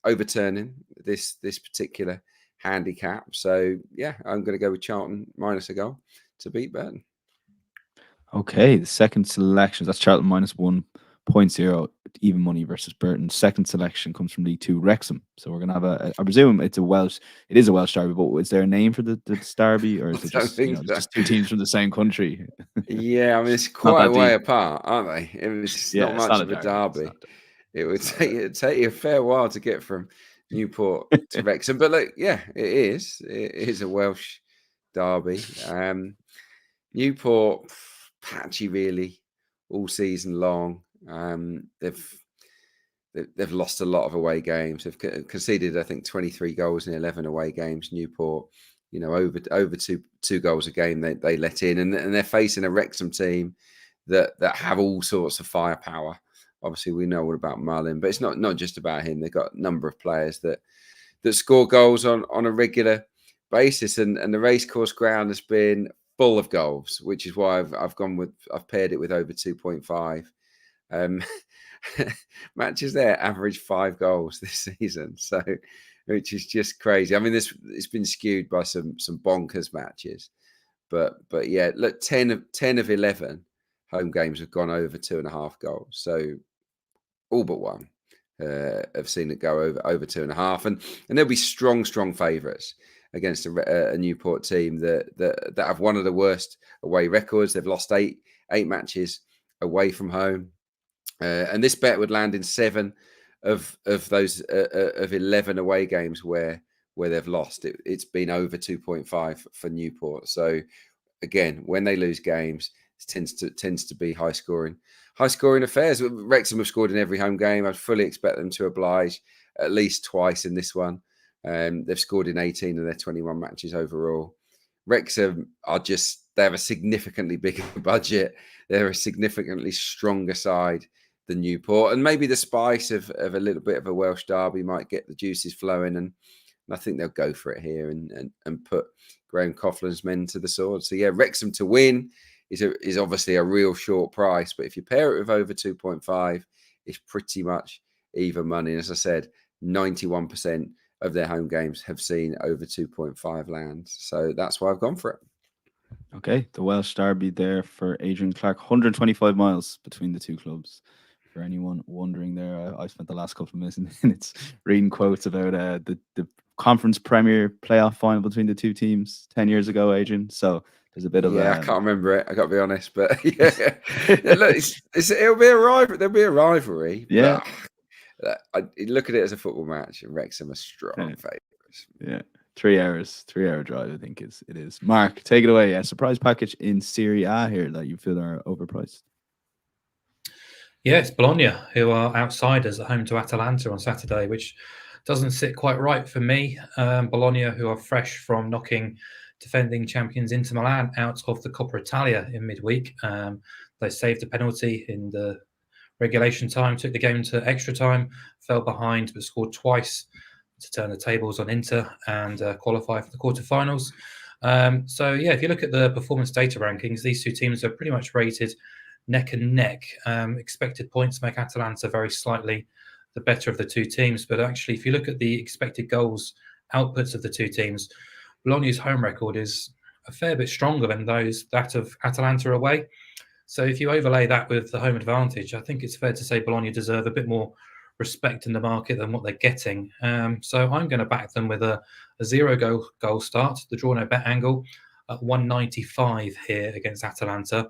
overturning this particular handicap. So yeah, I'm going to go with Charlton minus a goal to beat Burton. Okay, the second selection, that's Charlton minus 1.0 even money versus Burton. Second selection comes from League 2, Wrexham. So we're gonna have I presume it is a Welsh derby, but is there a name for the derby, or is it just, just 2 teams from the same country? Yeah, I mean, it's quite a way apart, aren't they? It's not much of a derby. It would take you a fair while to get from Newport to Wrexham, but look, yeah, it is a Welsh derby. Newport patchy really all season long. They've lost a lot of away games. They've conceded, I think, 23 goals in 11 away games. Newport, you know, over two goals a game they let in, and they're facing a Wrexham team that have all sorts of firepower. Obviously, we know all about Mullin, but it's not just about him. They've got a number of players that score goals on a regular basis, and the racecourse ground has been full of goals, which is why I've paired it with over 2.5. Matches there average 5 goals this season, so which is just crazy. I mean, it's been skewed by some bonkers matches, but yeah, look, 10 of 11 home games have gone over 2.5 goals. So all but one have seen it go over 2.5, and there'll be strong favourites against a Newport team that have one of the worst away records. They've lost eight matches away from home. And this bet would land in 7 of those of 11 away games where they've lost. It's been over 2.5 for Newport. So again, when they lose games, it tends to be high scoring affairs. Wrexham have scored in every home game. I'd fully expect them to oblige at least twice in this one. They've scored in 18 of their 21 matches overall. Wrexham they have a significantly bigger budget. They're a significantly stronger side than Newport, and maybe the spice of a little bit of a Welsh derby might get the juices flowing, and I think they'll go for it here and put Graham Coughlin's men to the sword. So yeah, Wrexham to win is obviously a real short price, but if you pair it with over 2.5, it's pretty much even money. And as I said, 91% of their home games have seen over 2.5 land. So that's why I've gone for it. Okay, the Welsh derby there for Adrian Clarke. 125 miles between the two clubs. For anyone wondering there, I spent the last couple of minutes reading quotes about the Conference Premier playoff final between the two teams 10 years ago, Adrian. So there's a bit of I can't remember it. I got to be honest, but yeah, look, it'll be a rivalry. There'll be a rivalry. Yeah, but I look at it as a football match, and Wrexham are strong favourites. Yeah. 3-hour drive, I think it is. Mark, take it away. A surprise package in Serie A here that you feel are overpriced. Yeah, it's Bologna, who are outsiders at home to Atalanta on Saturday, which doesn't sit quite right for me. Bologna, who are fresh from knocking defending champions Inter Milan out of the Coppa Italia in midweek. They saved a penalty in the regulation time, took the game to extra time, fell behind, but scored twice to turn the tables on Inter and qualify for the quarterfinals. So yeah, if you look at the performance data rankings, these two teams are pretty much rated neck and neck. Expected points make Atalanta very slightly the better of the two teams. But actually, if you look at the expected goals outputs of the two teams, Bologna's home record is a fair bit stronger than that of Atalanta away. So if you overlay that with the home advantage, I think it's fair to say Bologna deserve a bit more respect in the market than what they're getting. So I'm going to back them with a 0-goal start, the draw no bet angle at 195 here against Atalanta.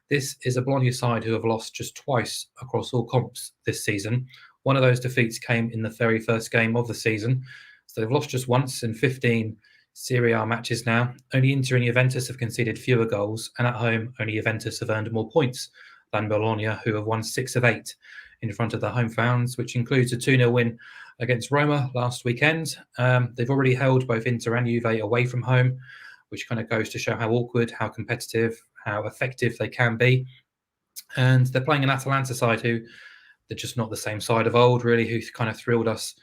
This is a Bologna side who have lost just twice across all comps this season. One of those defeats came in the very first game of the season. So they've lost just once in 15 Serie A matches now. Only Inter and Juventus have conceded fewer goals, and at home, only Juventus have earned more points than Bologna, who have won 6 of 8 in front of the home fans, which includes a 2-0 win against Roma last weekend. They've already held both Inter and Juve away from home, which kind of goes to show how awkward, how competitive, how effective they can be. And they're playing an Atalanta side who they're just not the same side of old, really, who kind of thrilled us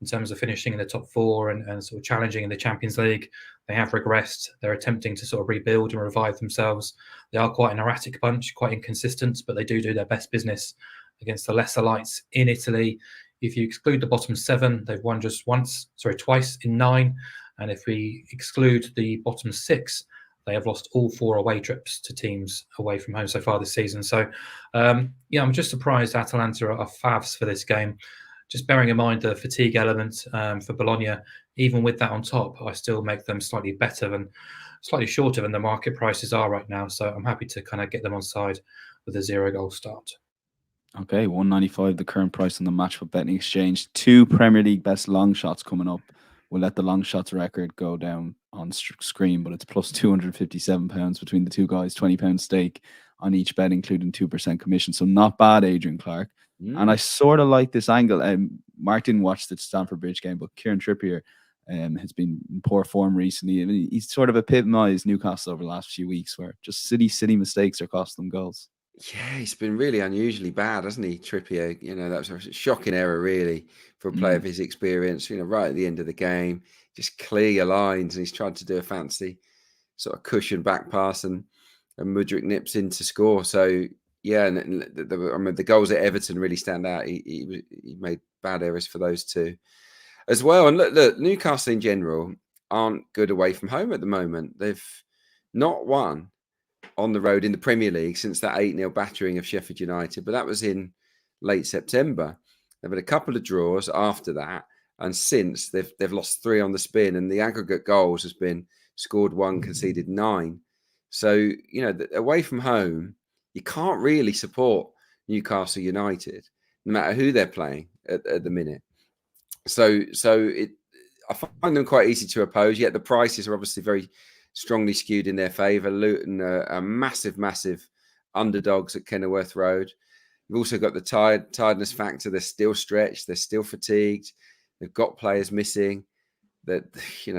in terms of finishing in the top 4 and sort of challenging in the Champions League. They have regressed. They're attempting to sort of rebuild and revive themselves. They are quite an erratic bunch, quite inconsistent, but they do their best business against the lesser lights in Italy. If you exclude the bottom 7, they've won just twice in 9. And if we exclude the bottom 6, they have lost all 4 away trips to teams away from home so far this season. So, I'm just surprised Atalanta are favs for this game. Just bearing in mind the fatigue element for Bologna, even with that on top, I still make them slightly shorter than the market prices are right now. So I'm happy to kind of get them on side with a 0-goal start. Okay, 195, the current price on the Matchbook Betting Exchange. 2 Premier League best long shots coming up. We'll let the long shots record go down on screen, but it's plus £257 between the two guys, £20 stake on each bet, including 2% commission. So not bad, Adrian Clarke. And I sort of like this angle. Mark didn't watch the Stamford Bridge game, but Kieran Trippier has been in poor form recently. I mean, he's sort of epitomised Newcastle over the last few weeks, where just silly mistakes are costing them goals. Yeah, he's been really unusually bad, hasn't he, Trippier? That was a shocking error, really, for a player of his experience. Right at the end of the game, just clear your lines, and he's tried to do a fancy sort of cushion back pass, and Mudryk nips in to score. So yeah, and the goals at Everton really stand out. He made bad errors for those two as well. And look, Newcastle in general aren't good away from home at the moment. They've not won on the road in the Premier League since that 8-0 battering of Sheffield United, but that was in late September. They've had a couple of draws after that, and since they've lost 3 on the spin, and the aggregate goals has been scored 1, conceded 9. So away from home, you can't really support Newcastle United, no matter who they're playing at the minute. So I find them quite easy to oppose. Yet the prices are obviously very strongly skewed in their favour. Luton are massive underdogs at Kenilworth Road. You've also got the tiredness factor. They're still stretched. They're still fatigued. They've got players missing. That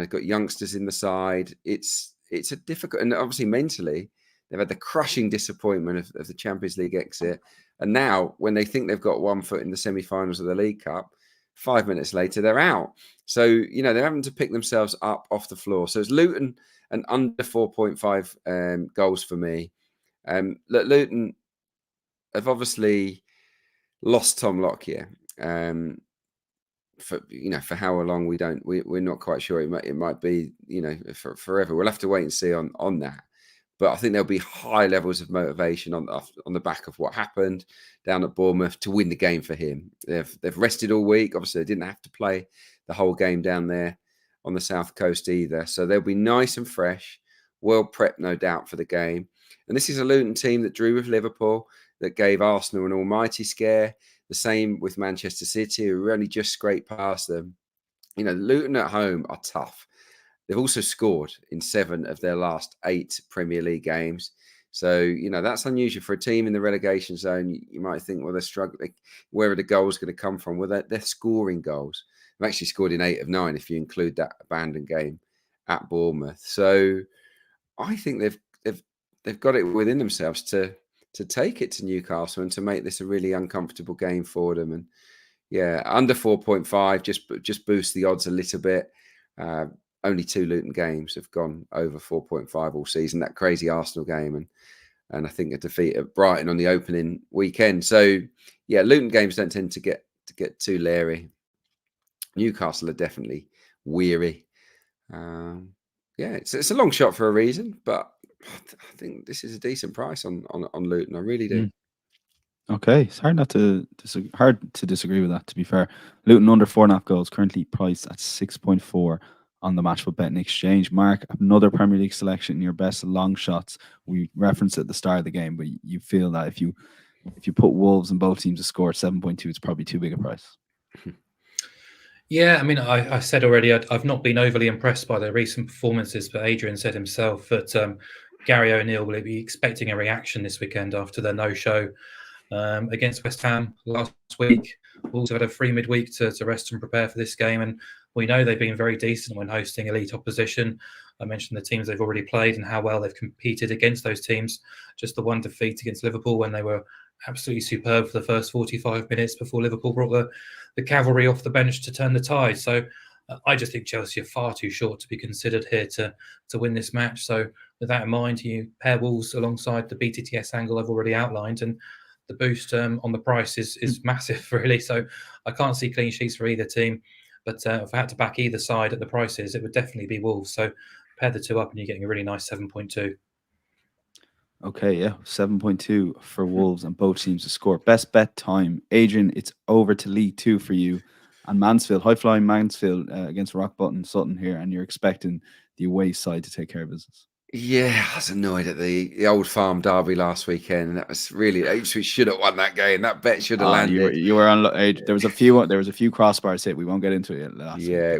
got youngsters in the side. It's a difficult, and obviously mentally they've had the crushing disappointment of the Champions League exit, and now when they think they've got one foot in the semi-finals of the League Cup, 5 minutes later they're out. So they're having to pick themselves up off the floor. So it's Luton and under 4.5 goals for me. Look, Luton have obviously lost Tom Lockyer. For how long we're not quite sure. It might be for forever. We'll have to wait and see on that. But I think there'll be high levels of motivation on the back of what happened down at Bournemouth to win the game for him. They've rested all week. Obviously, they didn't have to play the whole game down there on the South Coast either. So they'll be nice and fresh, well prepped, no doubt, for the game. And this is a Luton team that drew with Liverpool, that gave Arsenal an almighty scare. The same with Manchester City, who only just scraped past them. Luton at home are tough. They've also scored in 7 of their last 8 Premier League games. So, that's unusual for a team in the relegation zone. You might think, well, they're struggling. Where are the goals going to come from? Well, they're scoring goals. They've actually scored in 8 of 9 if you include that abandoned game at Bournemouth. So I think they've got it within themselves to take it to Newcastle and to make this a really uncomfortable game for them. And yeah, under 4.5 just boost the odds a little bit. Only 2 Luton games have gone over 4.5 all season. That crazy Arsenal game, and and I think a defeat at Brighton on the opening weekend. So yeah, Luton games don't tend to get too leery. Newcastle are definitely weary. Yeah, it's a long shot for a reason, but I think this is a decent price on Luton. I really do. Okay, it's hard to disagree with that. To be fair, Luton under 4.5 goals, currently priced at 6.4 on the Matchable Betting Exchange. Mark, another Premier League selection in your best long shots. We referenced at the start of the game, but you feel that if you put Wolves and both teams to score 7.2, it's probably too big a price. Yeah, I mean, I said already, I've not been overly impressed by the recent performances, but Adrian said himself that Gary O'Neill will be expecting a reaction this weekend after their no-show against West Ham last week. Also had a free midweek to rest and prepare for this game, and we know they've been very decent when hosting elite opposition. I mentioned the teams they've already played and how well they've competed against those teams. Just the one defeat against Liverpool when they were absolutely superb for the first 45 minutes before Liverpool brought the cavalry off the bench to turn the tide. So I just think Chelsea are far too short to be considered here to win this match. So with that in mind, you pair Wolves alongside the BTTS angle I've already outlined, and the boost on the price is massive, really. So I can't see clean sheets for either team. But if I had to back either side at the prices, it would definitely be Wolves. So pair the two up and you're getting a really nice 7.2. Okay, yeah, 7.2 for Wolves and both teams to score. Best bet time. Adrian, it's over to League Two for you. And Mansfield, high-flying Mansfield against Rock Bottom Sutton here, and you're expecting the away side to take care of business. Yeah, I was annoyed at the Old Farm derby last weekend. That was really Ipswich should have won that game. That bet should have landed. You were on. There was a few crossbars hit. We won't get into it last week. Yeah,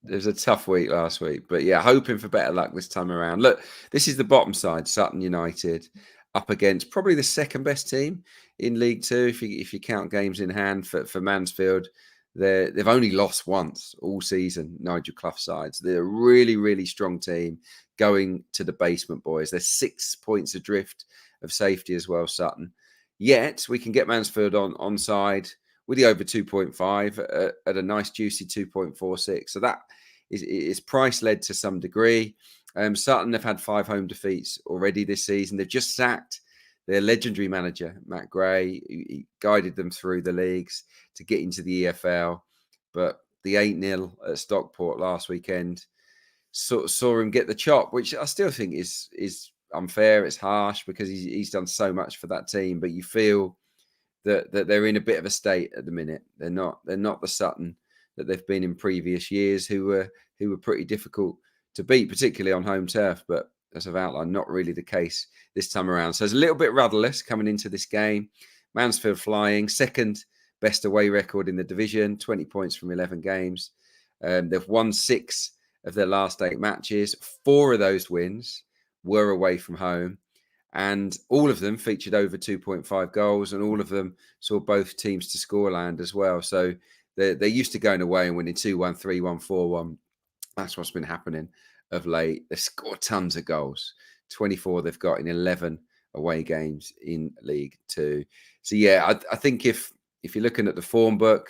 it was a tough week last week, but yeah, hoping for better luck this time around. Look, this is the bottom side, Sutton United, up against probably the second best team in League Two if you count games in hand for Mansfield. They've only lost once all season, Nigel Clough sides. They're a really, really strong team going to the basement, boys. They're 6 points adrift of safety as well, Sutton. Yet we can get Mansfield on side with the over 2.5 at a nice juicy 2.46. So that is price led to some degree. Sutton have had 5 home defeats already this season. They've just sacked their legendary manager, Matt Gray. He guided them through the leagues to get into the EFL. But the 8-0 at Stockport last weekend saw him get the chop, which I still think is unfair. It's harsh because he's done so much for that team. But you feel that they're in a bit of a state at the minute. They're not the Sutton that they've been in previous years, who were pretty difficult to beat, particularly on home turf. But as I've outlined, not really the case this time around. So it's a little bit rudderless coming into this game. Mansfield flying, second best away record in the division, 20 points from 11 games. They've won 6 of their last 8 matches. 4 of those wins were away from home. And all of them featured over 2.5 goals, and all of them saw both teams to scoreland as well. So they're used to going away and winning 2-1, 3-1, 4-1. That's what's been happening of late. They've scored tons of goals. 24 they've got in 11 away games in League Two. So yeah, I think if you're looking at the form book,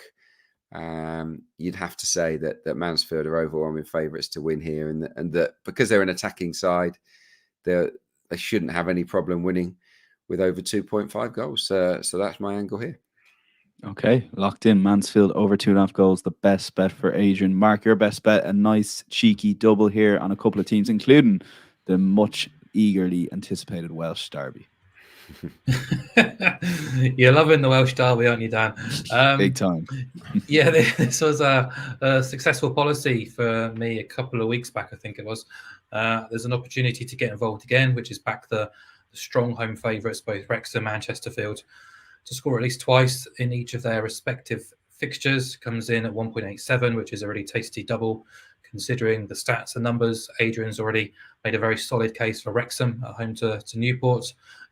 you'd have to say that Mansfield are overwhelming favourites to win here, and that because they're an attacking side, they shouldn't have any problem winning with over 2.5 goals. So that's my angle here. Okay, locked in. Mansfield over 2.5 goals, the best bet for Adrian. Mark, your best bet, a nice cheeky double here on a couple of teams, including the much eagerly anticipated Welsh derby. You're loving the Welsh derby, aren't you, Dan? Big time. Yeah, this was a successful policy for me a couple of weeks back, I think it was. There's an opportunity to get involved again, which is back the strong home favourites, both Wrexham and Chesterfield, to score at least twice in each of their respective fixtures. Comes in at 1.87, which is a really tasty double. Considering the stats and numbers, Adrian's already made a very solid case for Wrexham at home to Newport.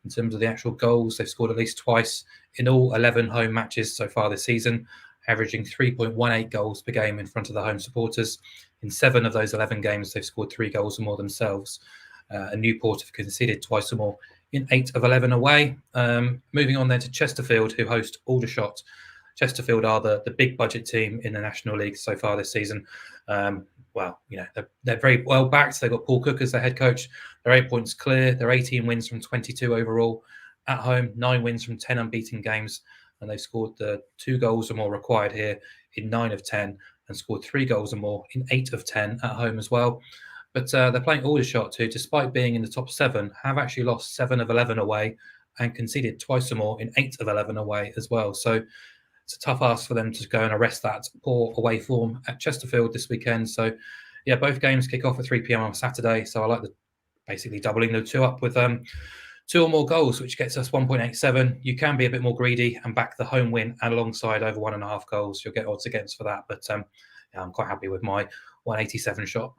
In terms of the actual goals, they've scored at least twice in all 11 home matches so far this season, averaging 3.18 goals per game in front of the home supporters. In 7 of those 11 games, they've scored 3 goals or more themselves. And Newport have conceded twice or more in 8 of 11 away. Moving on then to Chesterfield, who host Aldershot. Chesterfield are the big budget team in the National League so far this season. Well, they're very well backed. They've got Paul Cook as their head coach. They're 8 points clear. They're 18 wins from 22 overall. At home, 9 wins from 10 unbeaten games. And they've scored 2 goals or more required here in 9 of 10 and scored 3 goals or more in 8 of 10 at home as well. But they're playing Aldershot, who, despite being in the top 7, have actually lost 7 of 11 away and conceded twice or more in 8 of 11 away as well. So it's a tough ask for them to go and arrest that poor away form at Chesterfield this weekend. So, yeah, both games kick off at 3 p.m. on Saturday. So I like basically doubling the 2 up with 2 or more goals, which gets us 1.87. You can be a bit more greedy and back the home win and alongside over 1.5 goals. You'll get odds against for that. But yeah, I'm quite happy with my 187 shot.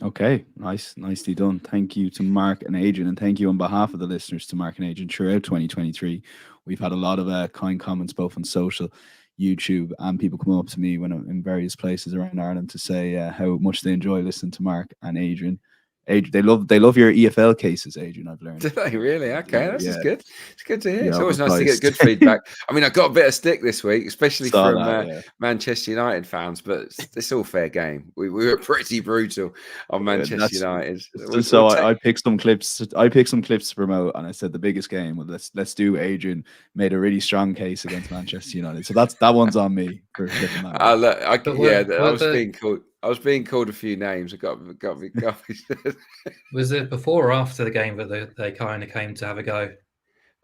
Okay, nicely done. Thank you to Mark and Adrian, and thank you on behalf of the listeners to Mark and Adrian throughout 2023. We've had a lot of kind comments both on social, YouTube, and people come up to me when I'm in various places around Ireland to say how much they enjoy listening to Mark and Adrian. They love your EFL cases, Adrian, I've learned. Do they really? Okay, that's just good. It's good to hear. Yeah, it's always nice to get good feedback. I mean, I got a bit of stick this week, especially from Manchester United fans, but it's all fair game. We were pretty brutal on Manchester United. I picked some clips. To promote, and I said the biggest game. Well, let's do. Adrian made a really strong case against Manchester United, so that one's on me for flipping that. I was being called a few names. I got me. Was it before or after the game that they kind of came to have a go?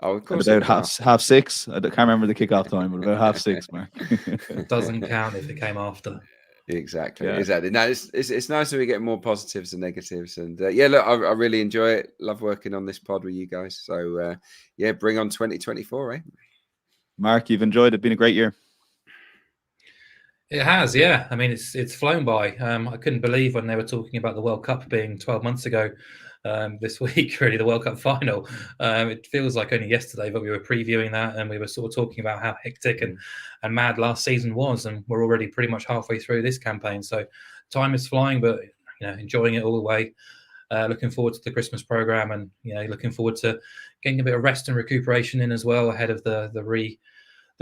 Oh, of course. About half 6. I can't remember the kickoff time, but about half 6, Mark. It doesn't count if it came after. Exactly. No, it's nice when we get more positives and negatives. And yeah, look, I really enjoy it. Love working on this pod with you guys. So yeah, bring on 2024, eh? Mark, you've enjoyed it. Been a great year. It has, yeah. I mean, it's flown by. I couldn't believe when they were talking about the World Cup being 12 months ago this week, really, the World Cup final. It feels like only yesterday, but we were previewing that and we were sort of talking about how hectic and mad last season was, and we're already pretty much halfway through this campaign. So time is flying, but enjoying it all the way. Looking forward to the Christmas program, and looking forward to getting a bit of rest and recuperation in as well ahead of the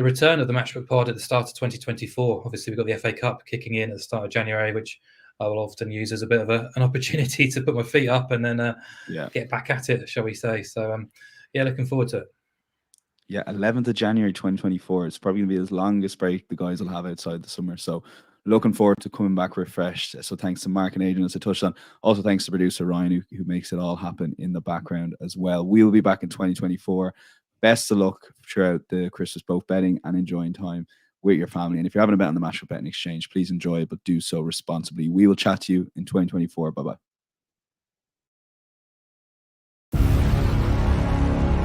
return of the Matchbook Pod at the start of 2024. Obviously, we've got the FA Cup kicking in at the start of January, which I will often use as a bit of an opportunity to put my feet up and then get back at it, shall we say. So, yeah, looking forward to it. Yeah, 11th of January 2024. It's probably going to be the longest break the guys will have outside the summer. So looking forward to coming back refreshed. So thanks to Mark and Adrian, as I touched on. Also thanks to producer Ryan, who makes it all happen in the background as well. We will be back in 2024. Best of luck throughout the Christmas, both betting and enjoying time with your family. And if you're having a bet on the Matchbook Betting Exchange, please enjoy it, but do so responsibly. We will chat to you in 2024. Bye-bye.